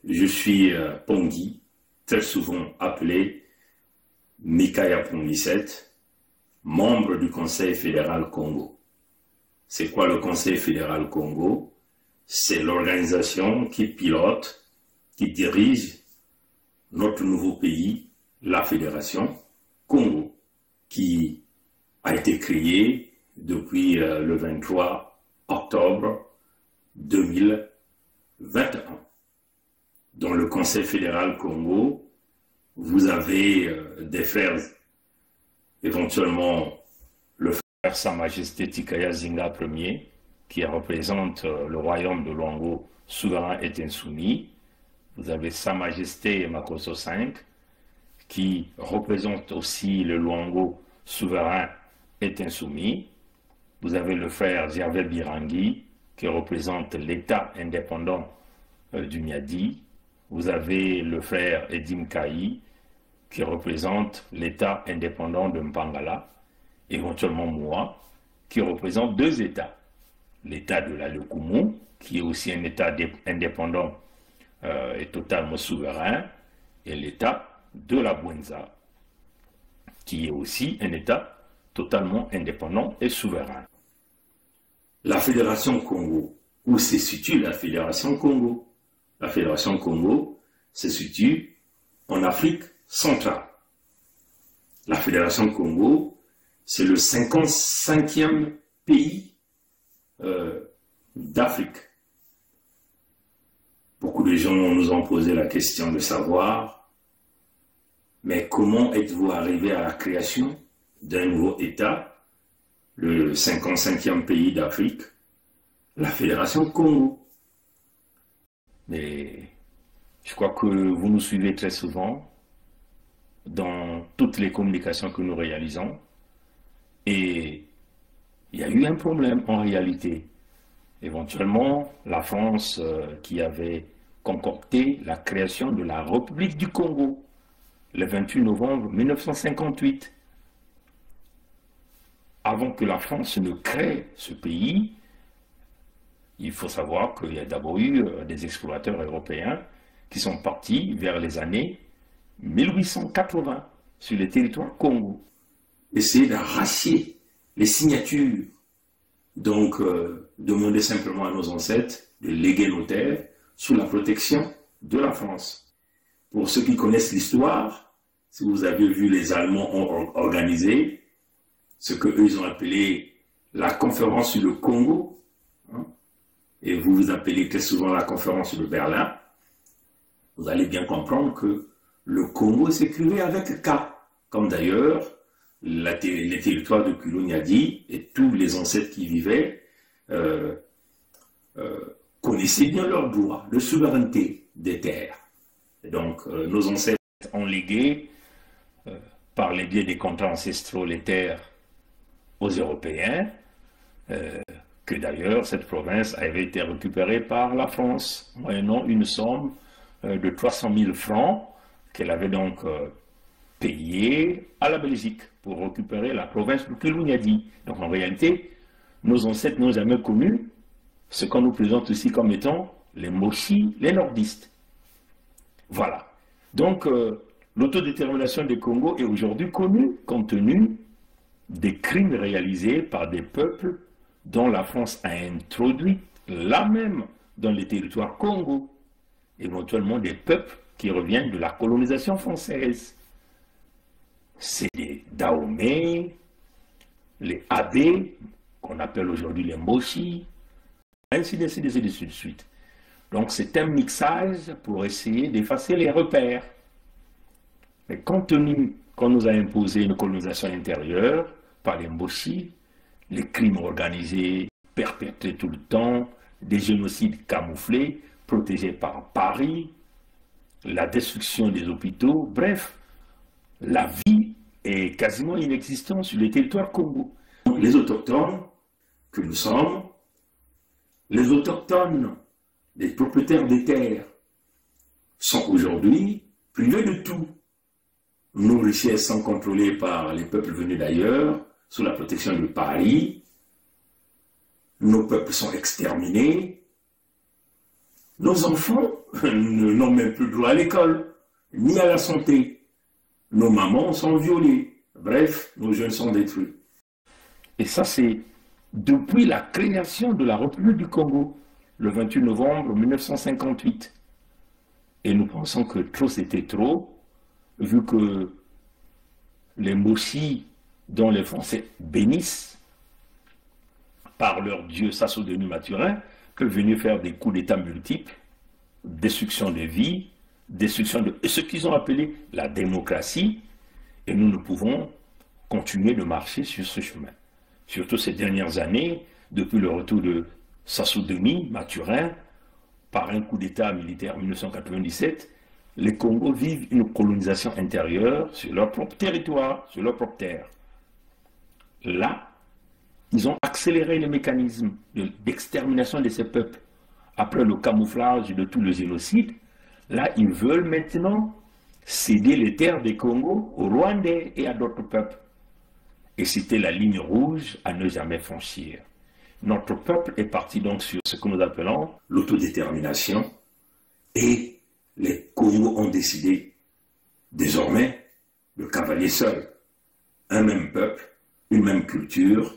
Je suis Pongui, très souvent appelé Mikaya Pongisset, membre du Conseil fédéral Congo. C'est quoi le Conseil fédéral Congo? C'est l'organisation qui pilote, qui dirige notre nouveau pays, la Fédération Congo, qui a été créée depuis le 23 octobre 2021. Dans le Conseil fédéral Congo, vous avez des frères, éventuellement le frère Sa Majesté Tikaya Zinga Ier, qui représente le royaume de Luango, souverain et insoumis. Vous avez Sa Majesté Makosso V, qui représente aussi le Luango, souverain et insoumis. Vous avez le frère Gervais Birangi, qui représente l'État indépendant du Niadi. Vous avez le frère Edim Kaï, qui représente l'État indépendant de Mpangala, éventuellement moi, qui représente deux États. L'État de la Lekumu, qui est aussi un État indépendant et totalement souverain, et l'État de la Bwenza, qui est aussi un État totalement indépendant et souverain. La Fédération Congo, où se situe la Fédération Congo? La Fédération Congo se situe en Afrique centrale. La Fédération Congo, c'est le 55e pays d'Afrique. Beaucoup de gens nous ont posé la question de savoir, mais comment êtes-vous arrivé à la création d'un nouveau État, le 55e pays d'Afrique, la Fédération Congo? Mais je crois que vous nous suivez très souvent dans toutes les communications que nous réalisons, et il y a eu un problème en réalité. Éventuellement, la France qui avait concocté la création de la République du Congo le 28 novembre 1958. Avant que la France ne crée ce pays, il faut savoir qu'il y a d'abord eu des explorateurs européens qui sont partis vers les années 1880 sur le territoire Congo. Essayer d'arracher les signatures, donc demander simplement à nos ancêtres de léguer nos terres sous la protection de la France. Pour ceux qui connaissent l'histoire, si vous avez vu, les Allemands ont organisé ce qu'eux ils ont appelé la conférence sur le Congo, hein, et vous appelez très souvent la conférence de Berlin. Vous allez bien comprendre que le Congo s'écrivait avec K, comme d'ailleurs les territoires de Kuluniadi et tous les ancêtres qui vivaient connaissaient bien leurs droits de souveraineté des terres. Et donc nos ancêtres ont légué par les biais des contrats ancestraux les terres aux Européens, que d'ailleurs cette province avait été récupérée par la France, moyennant une somme de 300 000 francs qu'elle avait donc payé à la Belgique pour récupérer la province de Kuluniadi. Donc en réalité, nos ancêtres n'ont jamais connu ce qu'on nous présente aussi comme étant les Moshi, les nordistes. Voilà. Donc l'autodétermination du Congo est aujourd'hui connue compte tenu des crimes réalisés par des peuples dont la France a introduit là même dans les territoires Congo, éventuellement des peuples qui reviennent de la colonisation française. C'est les Dahomey, les Abé, qu'on appelle aujourd'hui les Moshi, ainsi de suite. Donc c'est un mixage pour essayer d'effacer les repères. Mais compte tenu qu'on nous a imposé une colonisation intérieure par les Moshi, les crimes organisés, perpétrés tout le temps, des génocides camouflés, protégés par Paris, la destruction des hôpitaux, bref, la vie est quasiment inexistante sur le territoire Congo. Les autochtones que nous sommes, les autochtones, les propriétaires des terres, sont aujourd'hui privés de tout. Nos richesses sont contrôlées par les peuples venus d'ailleurs, sous la protection de Paris. Nos peuples sont exterminés. Nos enfants n'ont même plus droit à l'école, ni à la santé. Nos mamans sont violées. Bref, nos jeunes sont détruits. Et ça, c'est depuis la création de la République du Congo, le 28 novembre 1958. Et nous pensons que trop c'était trop, vu que les Mossi, dont les Français bénissent, par leur dieu Sassou Denis Mathurin, peuvent venir faire des coups d'État multiples, destruction des vies, destruction de ce qu'ils ont appelé la démocratie, et nous ne pouvons continuer de marcher sur ce chemin. Surtout ces dernières années, depuis le retour de Sassou Denis Mathurin, par un coup d'État militaire en 1997, les Congos vivent une colonisation intérieure sur leur propre territoire, sur leur propre terre. Là, ils ont accéléré les mécanismes d'extermination de ces peuples. Après le camouflage de tout le génocide, là, ils veulent maintenant céder les terres des Congos aux Rwandais et à d'autres peuples. Et c'était la ligne rouge à ne jamais franchir. Notre peuple est parti donc sur ce que nous appelons l'autodétermination et les Congos ont décidé désormais de cavaler seuls. Un même peuple, une même culture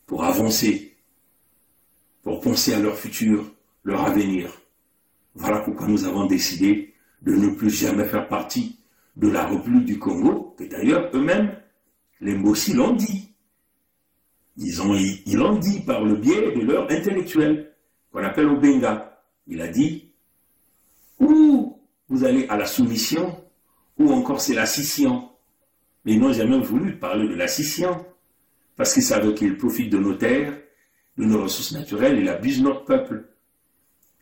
pour avancer, pour penser à leur futur, leur avenir. Voilà pourquoi nous avons décidé de ne plus jamais faire partie de la République du Congo, que d'ailleurs eux-mêmes, les Mossi l'ont dit. Ils l'ont dit par le biais de leur intellectuel, qu'on appelle Obenga. Il a dit, ou vous allez à la soumission, ou encore c'est la scission. Mais ils n'ont jamais voulu parler de la scission, parce qu'ils savaient qu'ils profitent de nos terres, de nos ressources naturelles, et abusent notre peuple.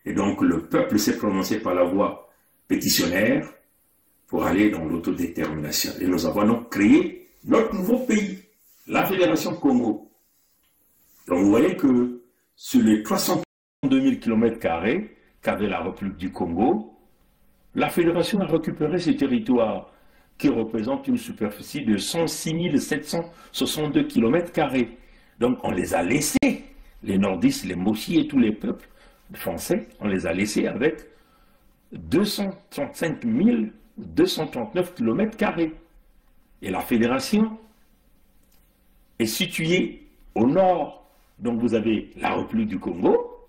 Et donc le peuple s'est prononcé par la voie pétitionnaire pour aller dans l'autodétermination. Et nous avons donc créé notre nouveau pays, la Fédération Congo. Donc vous voyez que sur les 332 000 km² qu'avait la République du Congo, la Fédération a récupéré ces territoires qui représentent une superficie de 106 762 km². Donc on les a laissés, les nordistes, les Mossi et tous les peuples français, on les a laissés avec 235 239 km². Et la Fédération est située au nord. Donc vous avez la République du Congo,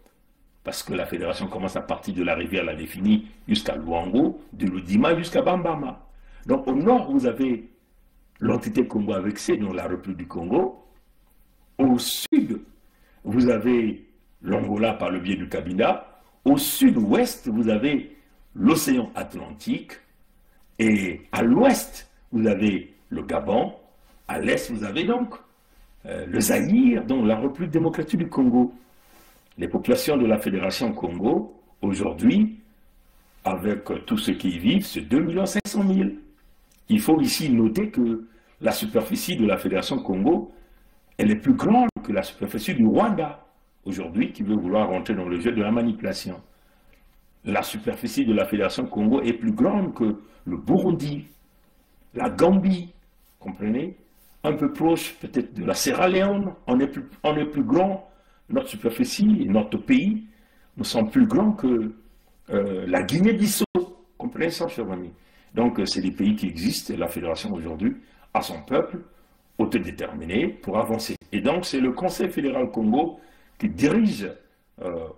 parce que la Fédération commence à partir de la rivière La Définie jusqu'à Luango, de Ludima jusqu'à Bambama. Donc au nord, vous avez l'entité Congo avec C, donc la République du Congo. Au sud, vous avez l'Angola par le biais du Cabinda. Au sud-ouest, vous avez l'océan Atlantique. Et à l'ouest, vous avez le Gabon. À l'est, vous avez donc le Zaïre, donc la République démocratique du Congo. Les populations de la Fédération Congo, aujourd'hui, avec tous ceux qui y vivent, c'est 2 500 000. Il faut ici noter que la superficie de la Fédération Congo, elle est plus grande que la superficie du Rwanda, aujourd'hui, qui veut vouloir rentrer dans le jeu de la manipulation. La superficie de la Fédération Congo est plus grande que le Burundi, la Gambie, comprenez? Un peu proche peut-être de la Sierra Leone, on est plus grand, notre superficie, notre pays, nous sommes plus grands que la Guinée-Bissau, comprenez ça, chers amis? Donc c'est des pays qui existent, et la Fédération aujourd'hui a son peuple autodéterminé pour avancer. Et donc c'est le Conseil fédéral Congo qui dirige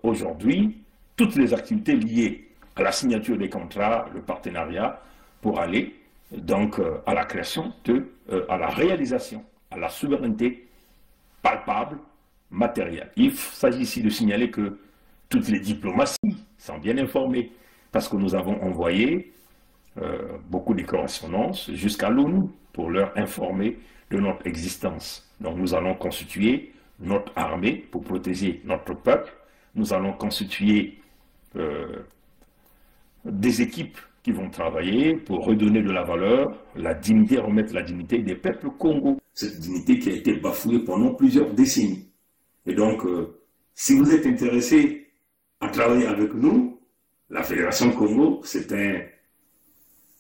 aujourd'hui toutes les activités liées à la signature des contrats, le partenariat, pour aller donc à la création, à la réalisation, à la souveraineté palpable, matérielle. Il s'agit ici de signaler que toutes les diplomaties sont bien informées, parce que nous avons envoyé beaucoup de correspondances jusqu'à l'ONU pour leur informer de notre existence. Donc nous allons constituer notre armée pour protéger notre peuple. Nous allons constituer des équipes qui vont travailler pour redonner de la valeur, la dignité, remettre la dignité des peuples Congo. Cette dignité qui a été bafouée pendant plusieurs décennies. Et donc, si vous êtes intéressé à travailler avec nous, la Fédération Congo, c'est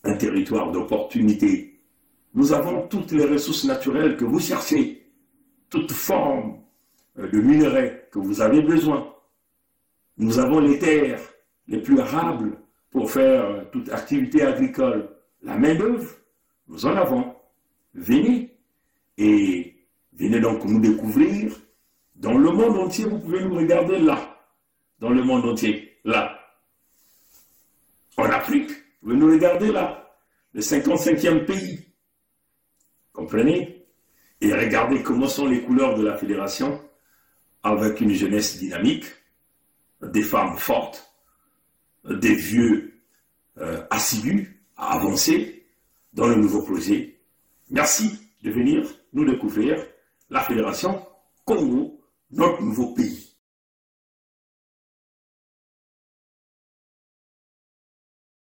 un territoire d'opportunité. Nous avons toutes les ressources naturelles que vous cherchez, toute forme de minerais que vous avez besoin. Nous avons les terres les plus arables pour faire toute activité agricole, la main-d'œuvre, nous en avons. Venez et venez donc nous découvrir dans le monde entier. Vous pouvez nous regarder là, dans le monde entier, là. En Afrique, vous pouvez nous regarder là, le 55e pays. Comprenez? Et regardez comment sont les couleurs de la fédération avec une jeunesse dynamique, des femmes fortes, des vieux assidus à avancer dans le nouveau projet. Merci de venir nous découvrir la Fédération Congo, notre nouveau pays.